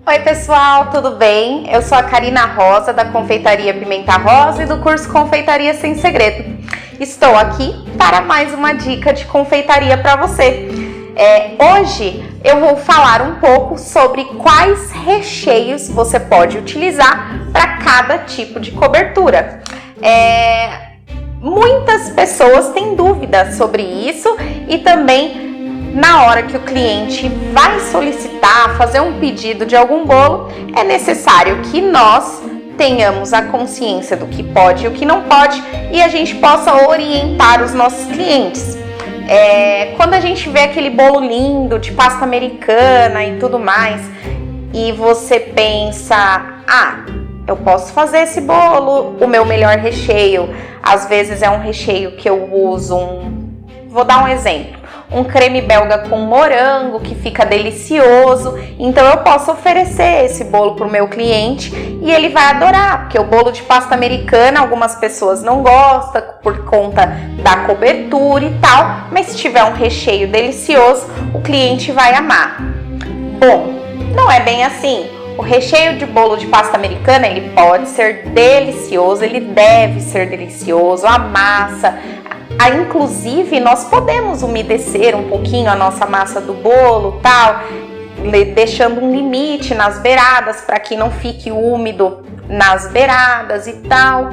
Oi pessoal, tudo bem? Eu sou a Karina Rosa, da Confeitaria Pimenta Rosa e do curso Confeitaria Sem Segredo. Estou aqui para mais uma dica de confeitaria para você. Hoje eu vou falar um pouco sobre quais recheios você pode utilizar para cada tipo de cobertura. Muitas pessoas têm dúvidas sobre isso e também na hora que o cliente vai solicitar, fazer um pedido de algum bolo, é necessário que nós tenhamos a consciência do que pode e o que não pode e a gente possa orientar os nossos clientes. Quando a gente vê aquele bolo lindo de pasta americana e tudo mais, e você pensa, eu posso fazer esse bolo, o meu melhor recheio, às vezes é um recheio que eu uso, vou dar um exemplo. Um creme belga com morango que fica delicioso, então eu posso oferecer esse bolo para o meu cliente e ele vai adorar, porque o bolo de pasta americana algumas pessoas não gostam por conta da cobertura e tal, mas se tiver um recheio delicioso, o cliente vai amar. Bom, não é bem assim. O recheio de bolo de pasta americana, ele pode ser delicioso, ele deve ser delicioso, a massa... Inclusive, nós podemos umedecer um pouquinho a nossa massa do bolo, tal, deixando um limite nas beiradas para que não fique úmido nas beiradas e tal.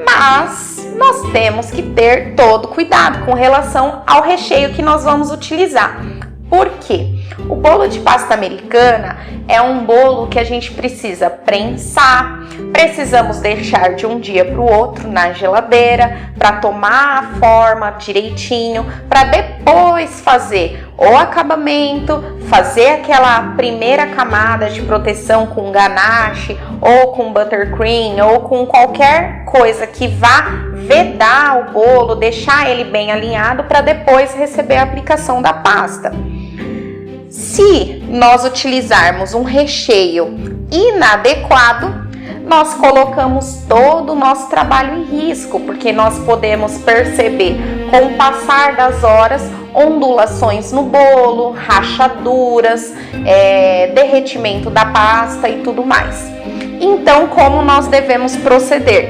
Mas nós temos que ter todo cuidado com relação ao recheio que nós vamos utilizar. Por quê? O bolo de pasta americana é um bolo que a gente precisa prensar, precisamos deixar de um dia para o outro na geladeira para tomar a forma direitinho, para depois fazer o acabamento, fazer aquela primeira camada de proteção com ganache ou com buttercream ou com qualquer coisa que vá vedar o bolo, deixar ele bem alinhado para depois receber a aplicação da pasta. Se nós utilizarmos um recheio inadequado, nós colocamos todo o nosso trabalho em risco, porque nós podemos perceber, com o passar das horas, ondulações no bolo, rachaduras, derretimento da pasta e tudo mais. Então, como nós devemos proceder?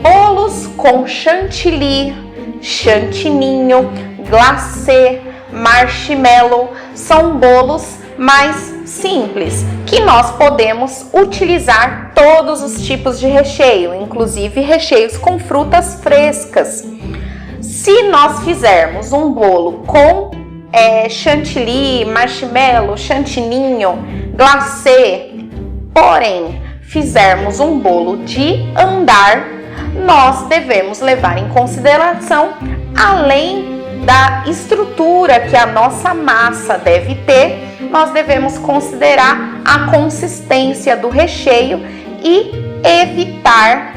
Bolos com chantilly, chantininho, glacê, marshmallow são bolos mais simples, que nós podemos utilizar todos os tipos de recheio, inclusive recheios com frutas frescas. Se nós fizermos um bolo com chantilly, marshmallow, chantininho, glacê, porém fizermos um bolo de andar, nós devemos levar em consideração, além da estrutura que a nossa massa deve ter, nós devemos considerar a consistência do recheio e evitar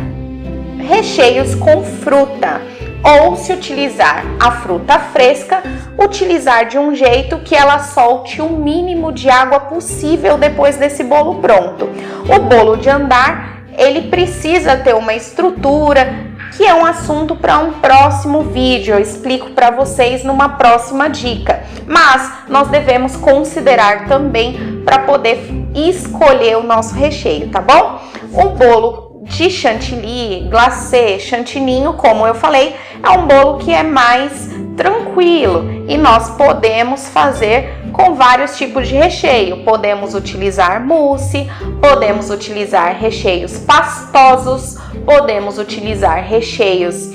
recheios com fruta. Ou, se utilizar a fruta fresca, utilizar de um jeito que ela solte o mínimo de água possível depois desse bolo pronto. O bolo de andar, ele precisa ter uma estrutura, que é um assunto para um próximo vídeo, eu explico para vocês numa próxima dica. Mas nós devemos considerar também para poder escolher o nosso recheio, tá bom? Um bolo de chantilly, glacê, chantininho, como eu falei, é um bolo que é mais tranquilo e nós podemos fazer com vários tipos de recheio. Podemos utilizar mousse, podemos utilizar recheios pastosos, podemos utilizar recheios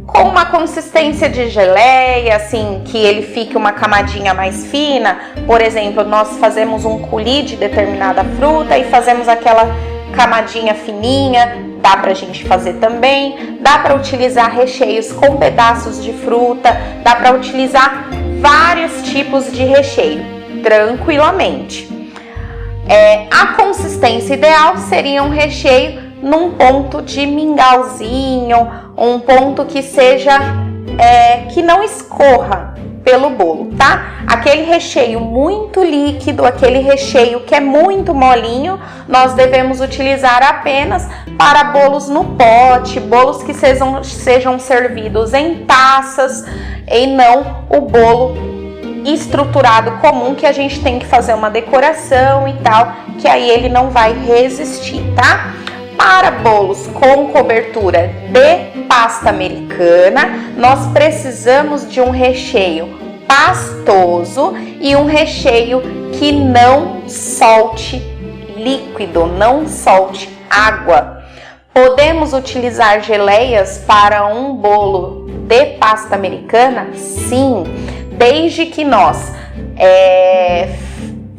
com uma consistência de geleia, assim, que ele fique uma camadinha mais fina. Por exemplo, nós fazemos um coulis de determinada fruta e fazemos aquela camadinha fininha, dá pra gente fazer também. Dá para utilizar recheios com pedaços de fruta, dá para utilizar vários tipos de recheio, tranquilamente. A consistência ideal seria um recheio num ponto de mingauzinho, um ponto que seja que não escorra pelo bolo, tá? Aquele recheio muito líquido, aquele recheio que é muito molinho, nós devemos utilizar apenas para bolos no pote, bolos que sejam servidos em taças e não o bolo estruturado comum que a gente tem que fazer uma decoração e tal, que aí ele não vai resistir, tá? Para bolos com cobertura de pasta americana, nós precisamos de um recheio pastoso e um recheio que não solte líquido, não solte água. Podemos utilizar geleias para um bolo de pasta americana? Sim, desde que nós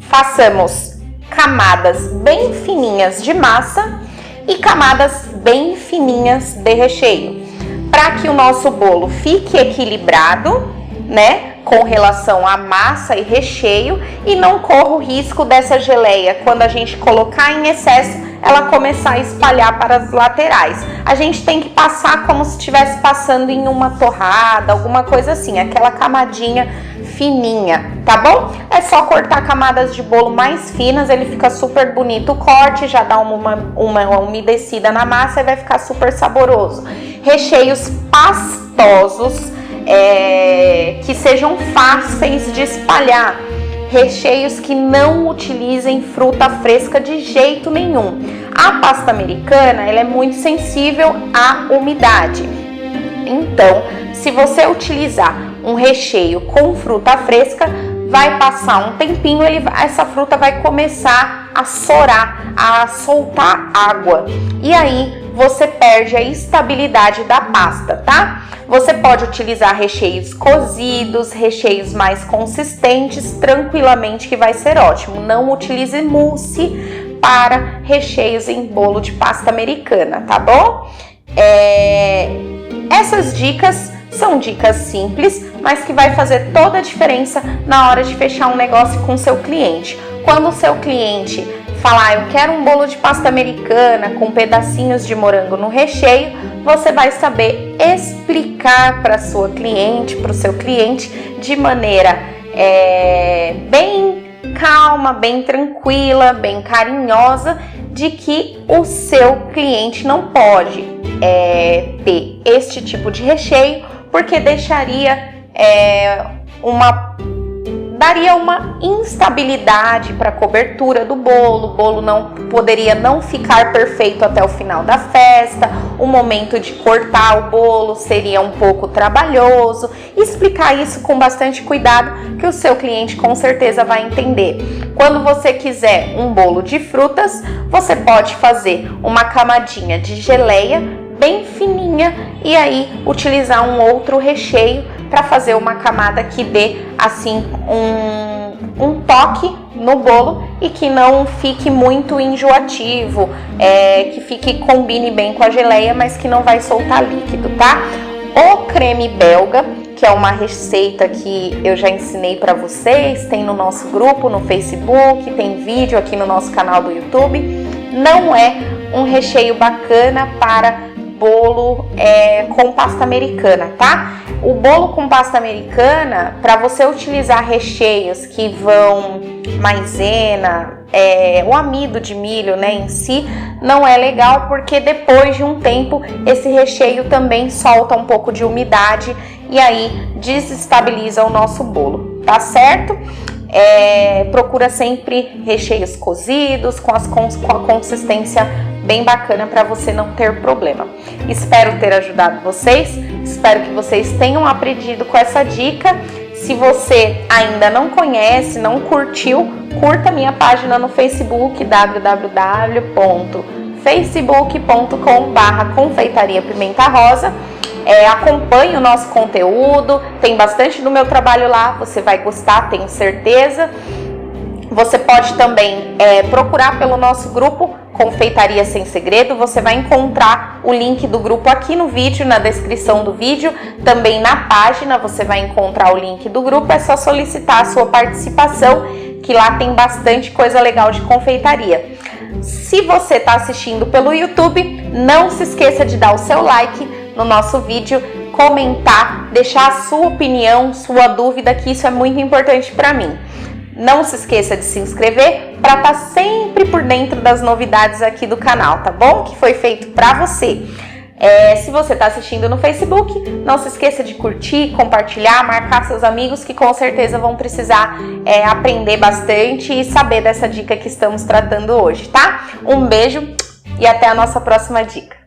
façamos camadas bem fininhas de massa e camadas bem fininhas de recheio, para que o nosso bolo fique equilibrado, né, com relação à massa e recheio, e não corra o risco dessa geleia, quando a gente colocar em excesso, ela começar a espalhar para as laterais. A gente tem que passar como se estivesse passando em uma torrada, alguma coisa assim, aquela camadinha fininha, tá bom? É só cortar camadas de bolo mais finas, ele fica super bonito o corte, já dá uma umedecida na massa e vai ficar super saboroso. Recheios pastosos, que sejam fáceis de espalhar. Recheios que não utilizem fruta fresca de jeito nenhum. A pasta americana, ela é muito sensível à umidade. Então, se você utilizar um recheio com fruta fresca, vai passar um tempinho, essa fruta vai começar a sorar, a soltar água. E aí você perde a estabilidade da pasta, tá? Você pode utilizar recheios cozidos, recheios mais consistentes, tranquilamente, que vai ser ótimo. Não utilize mousse para recheios em bolo de pasta americana, tá bom? Essas dicas são dicas simples, mas que vai fazer toda a diferença na hora de fechar um negócio com o seu cliente. Quando o seu cliente falar, eu quero um bolo de pasta americana com pedacinhos de morango no recheio, você vai saber explicar para sua cliente, para o seu cliente, de maneira bem calma, bem tranquila, bem carinhosa, de que o seu cliente não pode ter este tipo de recheio, porque daria uma instabilidade para a cobertura do bolo. O bolo poderia não ficar perfeito até o final da festa, o momento de cortar o bolo seria um pouco trabalhoso. Explicar isso com bastante cuidado, que o seu cliente com certeza vai entender. Quando você quiser um bolo de frutas, você pode fazer uma camadinha de geleia bem fininha e aí utilizar um outro recheio para fazer uma camada que dê assim um toque no bolo e que não fique muito enjoativo, que combine bem com a geleia, mas que não vai soltar líquido, tá? O creme belga, que é uma receita que eu já ensinei para vocês, tem no nosso grupo no Facebook, tem vídeo aqui no nosso canal do YouTube, não é um recheio bacana para bolo com pasta americana, tá? O bolo com pasta americana, para você utilizar recheios que vão maisena, o amido de milho, né, em si, não é legal, porque depois de um tempo esse recheio também solta um pouco de umidade e aí desestabiliza o nosso bolo, tá certo? Procura sempre recheios cozidos, com a consistência bem bacana para você não ter problema. Espero ter ajudado vocês, espero que vocês tenham aprendido com essa dica. Se você ainda não conhece, não curtiu, curta minha página no Facebook, www.facebook.com/confeitaria Pimenta Rosa. Acompanhe o nosso conteúdo, tem bastante do meu trabalho lá, você vai gostar, tenho certeza. Você pode também procurar pelo nosso grupo Confeitaria Sem Segredo, você vai encontrar o link do grupo aqui no vídeo, na descrição do vídeo, também na página você vai encontrar o link do grupo, é só solicitar a sua participação, que lá tem bastante coisa legal de confeitaria. Se você está assistindo pelo YouTube, não se esqueça de dar o seu like no nosso vídeo, comentar, deixar a sua opinião, sua dúvida, que isso é muito importante para mim. Não se esqueça de se inscrever para estar sempre por dentro das novidades aqui do canal, tá bom? Que foi feito para você. Se você está assistindo no Facebook, não se esqueça de curtir, compartilhar, marcar seus amigos que com certeza vão precisar aprender bastante e saber dessa dica que estamos tratando hoje, tá? Um beijo e até a nossa próxima dica.